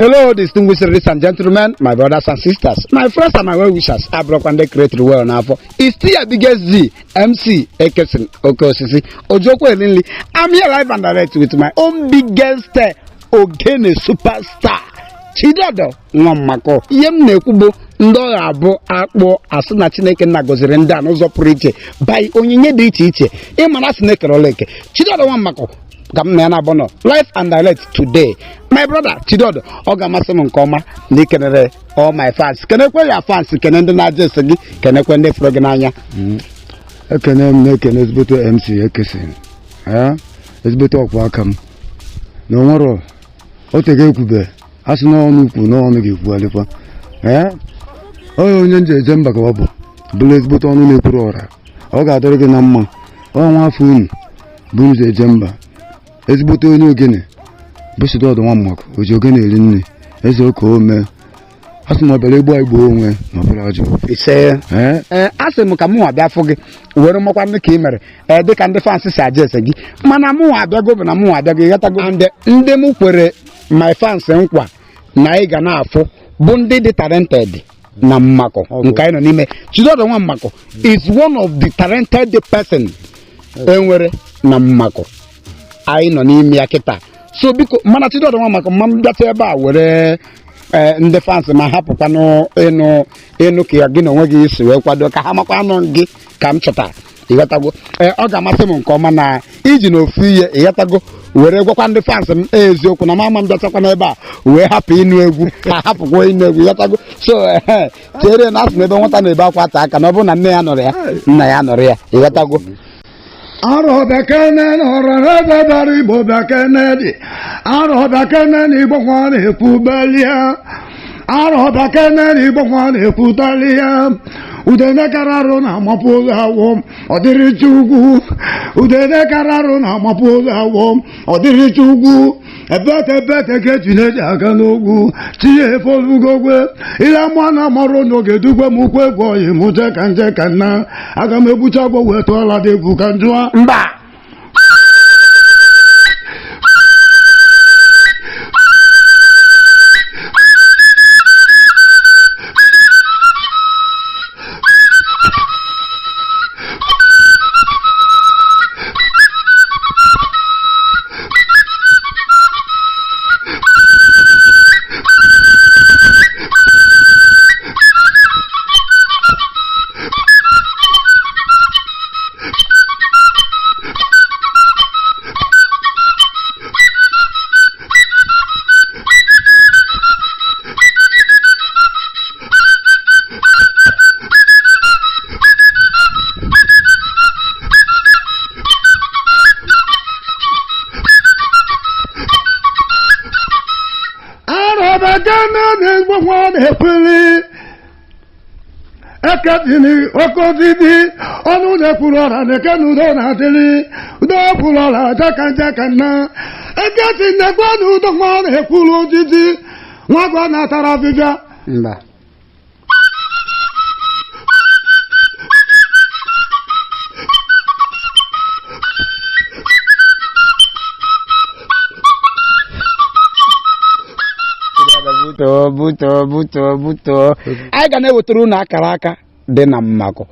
Hello, distinguished ladies and gentlemen, my brothers and sisters, my friends and my well-wishers. I broke one day created well now for. It's still a biggest Z, MC, Ekerson, Okosisi, Ojoko Elinli. I'm here live and direct with my own biggest Ogene superstar, Chidodo, Mmaku. Yemne kubo, ndo abo akpo asuna Chineke na gozire nda n'ụzọ pụrụ iche by onyinye dị iche iche. Ịmara Chineke roleke. Chidodo Mmaku. Live and direct today. My brother Chidodo, Oga Masim Nkoma, Nikenere, all my fans. Can I call your fans? Can I do not just again? Can I call the Froganaya? I can make an SBT MC Ekerson. It's better welcome. No more. What a good be. As no one who no one give well. Oh, Ninja Zembagabo. Blaze but only Purora. Oga Dorganama. Oh, my phone. Bunze Jemba. Ezigbote onye ogene bụ Chidodo Mmaku oji ogene eri nne eze oke ome asị m ọbịara egbu igbo onwe na ọbụla ajụ ise asị m ka mụ abịa fụ gị were mmakwa ndị ka ị mere dịka ndị fans si aja ese gị mana mụ abịago bụ na mụ abịago ịghọtago ndị m kwere my fans nkwa na ị ga na-afụ bụ ndị dị talented na Mmaku nke anyị nọ n'ime. Chidodo Mmaku is one of the talented person enwere na Mmaku anyị nọ n'ime ya kịta. So biko mana Chidodo Mmaku mma m bịata ebe a were ndị fans ma hapụkwa ịnụ ka ya gị na onwe gị isi wee kwado ka ha makwa anụ gị ka m chọtara ịghọtago. Ọ ga-amasị m nke ọma na iji n'ofu ihe ịghọtago were gwakwa ndị fans m eziokwu na mama m bịatakwa n'ebe a wee hapụ ịnụ egwu ka hapụkwa ịnụ egwu ịghọtago. So chere na asị na ebe nwata na-ebe akwa ata aka na ọ bụrụ na nne ya nọrọ ya nna ya nọrọ ya ịghọtago. Aro bekene n'ọrọrọ bara Igbo bekene dị. Aro bekene n'Igbo nwa na-ekwu belia. Aro bekene n'Igbo nwa na-ekwu talia. Udene kararụ na amapụ ụzọ awọ ọ dịrịcha ugwu. Udene kararụ na amapụ ụzọ awọ ọ dịrịcha ugwu. Ebete ka Chineke aka n'ogwu tinye efe ozugogwe ile mma na amarụ n'oge dugwe m ukwu egwu oyi m nje ka nna aga m egbucha agwọ wee tụọla dị egwu ka njụa mba Ekatini okodidi onu de kulora ne kenudo na tili do kulora jaka na ekatini kwanu do ma ne kulu didi nwa gwa na tara bibia mba buto anyị ga na-ewetara unu akara aka dị na Mmaku.